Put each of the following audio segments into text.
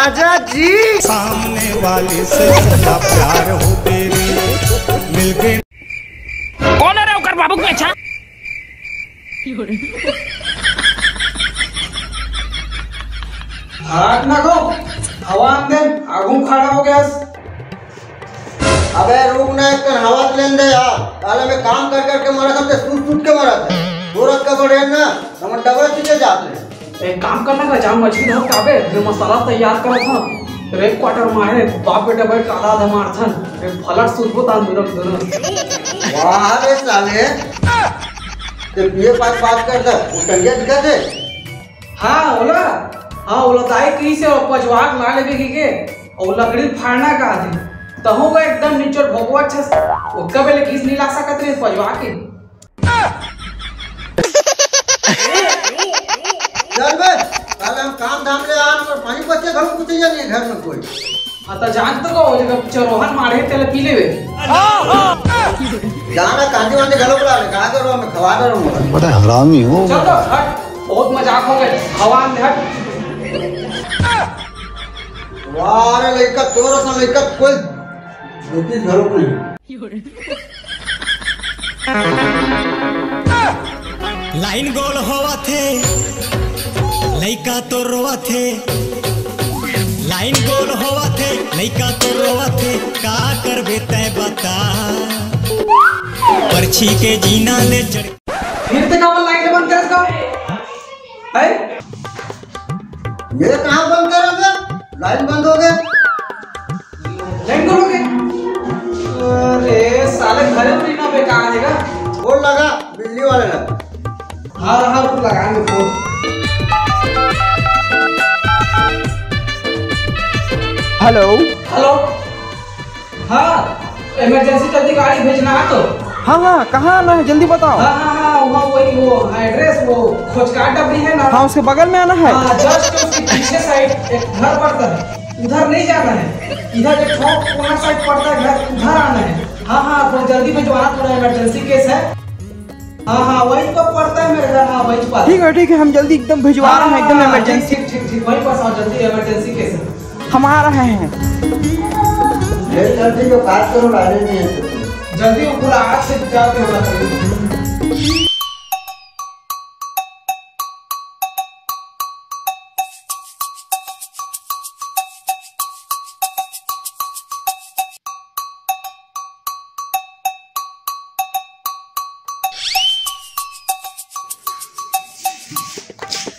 राजा जी। सामने वाले से ज्यादा प्यार हो तेरी मिल गई। कौन है रे ओकर बाबू के अच्छा? हाथ ना को हवा अंदर आगू खड़ा हो गया। अबे रुक ना, एक हवा लेन दे यार। ताले में काम कर करके मरा था, सूट के मरा था। सूरत का बढ़े ना, हम डबल चीजें जाते हैं। एक काम करना का जाम मछली धर काबे जो मसाला तैयार करो था रेड क्वार्टर मारे बाप बेटा बैठ काला ध मारथन एक फलट सुधबो तान दुरक दुरक। वाह रे साले, ते ये बात कर दे, वो टंगिया दिखा दे। हां ओला दाई की से पजवाक ला लेबे के और लकड़ी फाड़ना का थी तहो का एकदम निचोड़ भगवा छ ओका बेले घिस नहीं ला सकत रे पजवा के। चल बे, ताले हम काम धाम ले आन और पानी बच्चे घर कुछ नहीं है घर में कोई। आता जान तो को जगह चरोहन मारे तेल पी लेवे। जाना कांजी वांजी घलो बुला ले, का करो मैं खवा दे रहूं। बड़ा हरामी हो। चलो हट, बहुत मजाक हो गए हवा में हट। वाह रे लइका, तोरा सा लइका कोई दुखी घरो नहीं। लाइन गोल होवा थे लइका तो रोवा थे, लाइन गोल होवा थे लइका तो रोवा थे, का करबे तै बता परछी के जीना ले चढ़। फिर ते का लाइन बंद कर का है ये कहां बंद करोगे? लाइन बंद हो गए, लाइन करोगे? अरे साले घरे में ना बेकार है। बोर्ड लगा बिजली वाले लगा। हाँ रुक लगाएंगे फोन। हेलो हाँ इमरजेंसी जल्दी गाड़ी भेजना है तो। हाँ कहाँ आना है जल्दी बताओ। हाँ वहाँ वही वो एड्रेस वो खोजकार डबरी है ना। हाँ उसके बगल में आना है। हाँ जस्ट उसके पीछे साइड एक घर पड़ता है, उधर नहीं जाना है, इधर जो ठोक कोना साइड पड़ता है घर उधर आना है। हाँ थोड़ा जल्दी भिजवाना, थोड़ा इमरजेंसी केस है। हाँ वही तो पड़ता है मेरे घर। हाँ वही पास। ठीक है हम जल्दी एकदम भिजवा रहे हैं, एकदम इमरजेंसी। ठीक वही पास आओ जल्दी, इमरजेंसी केस है। हम आ रहे हैं। जल्दी जो बात करो लाने नहीं है जल्दी वो पूरा आज से जाके होना चाहिए।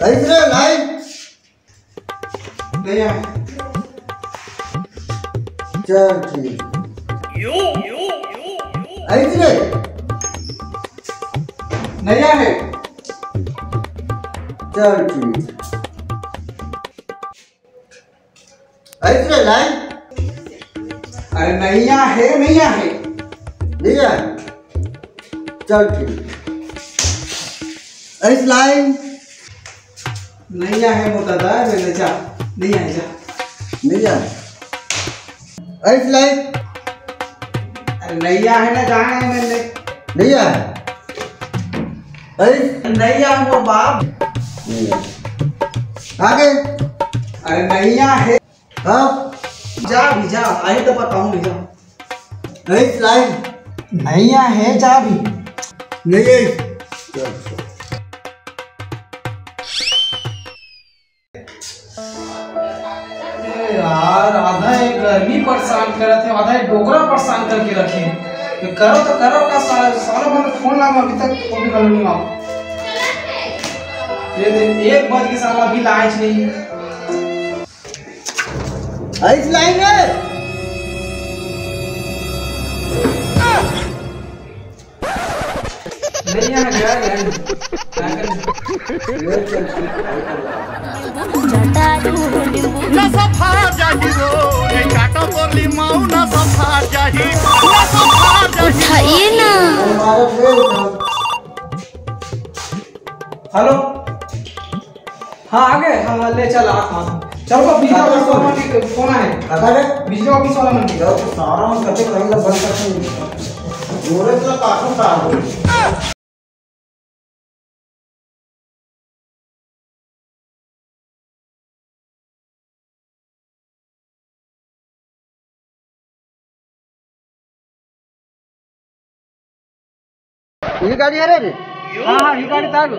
इधर लाइन नहीं है। चल ठीक इधर नहीं है। चल ठीक इधर लाइन। अरे नहीं है। नहीं है, चल ठीक इस लाइन। नहीं है मोटा दा मैंने जा नहीं है जा नहीं है इस लाइन। अरे नहीं है ना जाना है मैंने नहीं है नहीं है वो बाप आगे। अरे नहीं है। हाँ जा भी जा आई तो बताऊं भी जा। इस लाइन नहीं है जा भी नहीं है। चल यार आधा एक गर्मी परेशान कर रहे थे, आधा एक डोकरा परेशान करके रखे। करो तो करो का सालों भर फोन लगा अभी तक वो भी करो नहीं आओ। ये 1 बज के साला अभी लाए नहीं। इस लाइन है नहीं है गया ना सफा जाही रो ए काटो बोली माऊ ना सफा जाही ना सफा जाही। उठाइए ना। हेलो हाँ आ गए। हाँ ले चल हाँ चलो बिजली ऑफिस वाला फोन है। अगर बिजली ऑफिस वाला मन की सारा कटे बंद करते हैं जोरे तो काटूं। ये गाड़ी है रे? हाँ हाँ, ये गाड़ी तागो।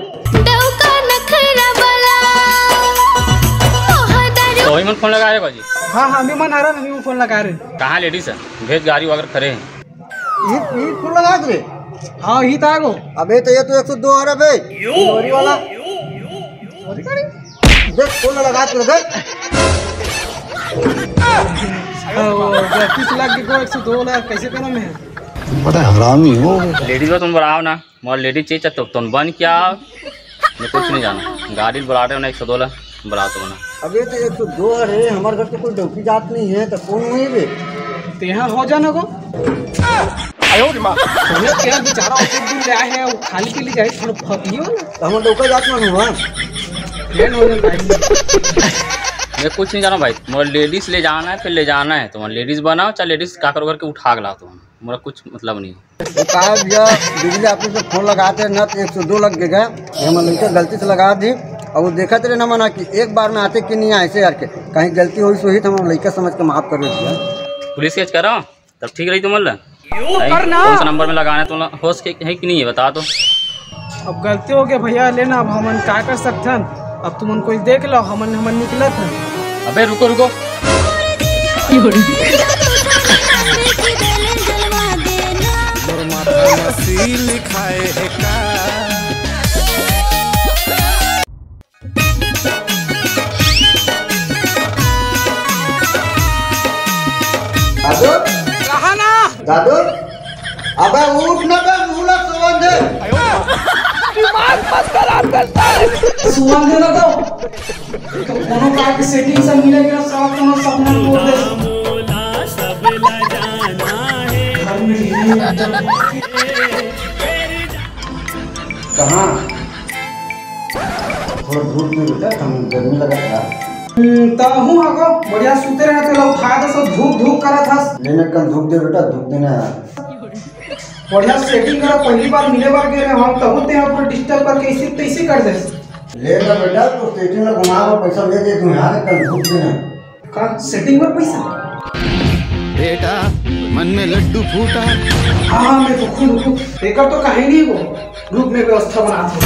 तो वही मन फोन लगा रहे बाजी। हाँ हाँ, अभी मन आ रहा है, अभी फोन लगा रहे। कहाँ लेडीज है? भेज गाड़ी वगैरह खड़े हैं। ये फोन लगा दे। हाँ, ही तागो। अबे तो ये तो 102 आ रहा बे। लोरी वाला। देख फोन लगा के लगे। किस लाख को 102 लाख कैसे करना है? बड़ा हरामी हो। लेडीज में तुम बढ़ाओ ना, मगर लेडीज चाहिए तो तुम बन क्या? मैं कुछ नहीं जाना, गाड़ी बढ़ा रहे हो ना 102 लाख बढ़ा तो बना। अबे तो 102 है, हमारे घर से कोई डौकी जात नहीं है तो कौन हुई बे? तो यहाँ हो जाना को क्या बेचारा ऑफिस दिन ले आए हैं, वो खाली के लिए जाए थोड़ा फतियो ना। हम डौका जात में हुआ मैं कुछ नहीं जाना भाई, मगर लेडीज ले जाना है, फिर ले जाना है तो लेडीज बनाओ, चाहे लेडीज का करो करके उठा के ला तो मेरा कुछ मतलब नहीं है। कहा भैया बिजली ऑफिस से फोन लगाते ना तो 102 लग गए। हम लड़के गलती से लगा दी और वो देखा तेरे ना मना कि एक बार में आते कि नहीं ऐसे यार के कहीं गलती हुई सो ही तो हम लड़का समझ के माफ कर दिया। पुलिस केस करो तब ठीक रही तुम कौन सा नंबर में लगाना है तुम होश है कि नहीं है बता दो। अब गलती हो गया भैया, लेना अब हमन क्या कर सकते हैं। अब तुम कोई देख लो, हमन निकला था। अबे रुको रुको, दादू अबे उठ ना बे, मुला सुवन दे। सुवन दे ना तो कोनो कार की सेटिंग सब मिलेगी ना, सब कोनो सपना बोल दे। कहाँ थोड़ा धूप में बेटा, हम गर्मी लगा था। हूँ आगो बढ़िया सूते रहे थे लोग, खाया था सब धूप धूप करा था। लेने कल धूप दे बेटा, धूप देना है। बढ़िया सेटिंग करा, पहली बार मिले बार गए हम तब ते यहाँ पर डिस्टर्ब करके इसी तैसे कर दे। ले ना बेटा, तो सेटिंग में घुमा और पैसा ले दे तू यार, कल धूप देना। का सेटिंग पर पैसा? बेटा मन में लड्डू फूटा। हाँ मैं तो खुद एक तो कहानी को ग्रुप में व्यवस्था बना था।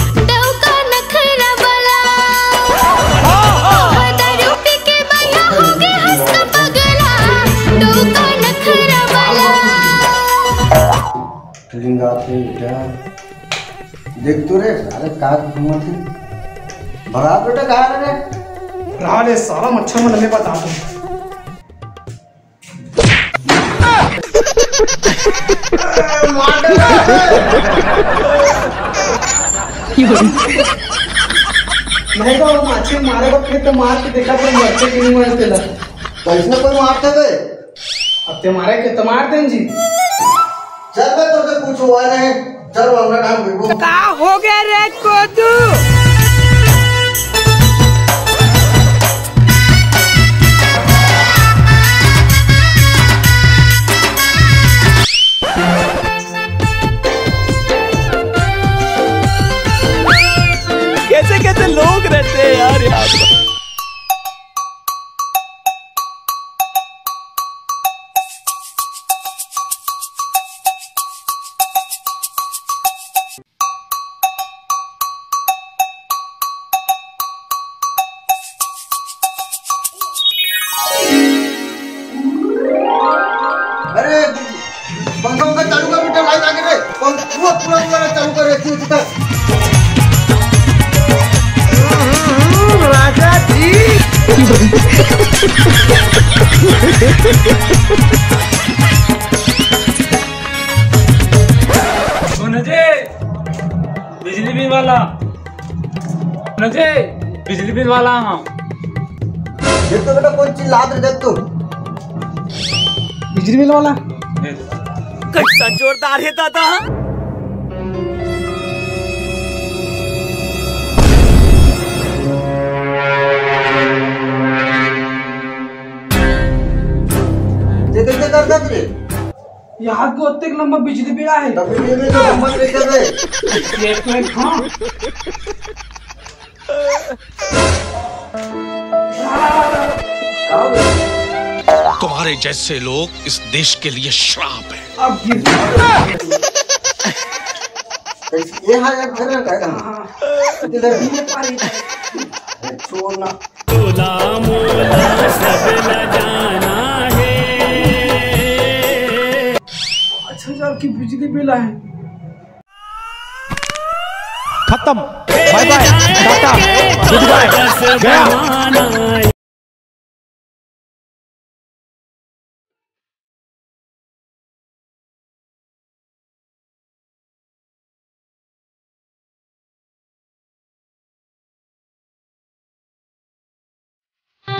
देख तो रे सारे काग घूमत है भरा बेटा कहाँ रे? रहा ले सारा मच्छर में लगे बता दूं। नहीं तो माछी मारे को फिर तो मार के देखा तो मरते कि नहीं मरते ला। कैसे कोई मारते बे? अब ते मारे के तो मार दें जी। चल बे तो कुछ हुआ नहीं, चल हमरा काम करबो। का हो गया रे कोदू? कैसे कैसे लोग रहते हैं यार यहाँ पर। अरे पंखा उनका चालू कर बेटा, लाइट आगे रे पूरा चालू कर रखी है तक। राजा जी बिजली बिल वाला बिजली बिल वाला। हाँ देख तो बेटा कौन चीज लाद रहे, देख तो बिजली बिल वाला कैसा जोरदार है दादा। ये कैसे करता रे? यहाँ को उतने लंबा बिजली बिल है। तभी ये भी तो नंबर पे कर रहे। एक मिनट हाँ। तुम्हारे जैसे लोग इस देश के लिए श्राप है। अब ये हाँ एक घर का है। इधर ये पारी छोड़ना अच्छा हजार की बिजली बिल है। खत्म। Bye bye tata goodbye गया।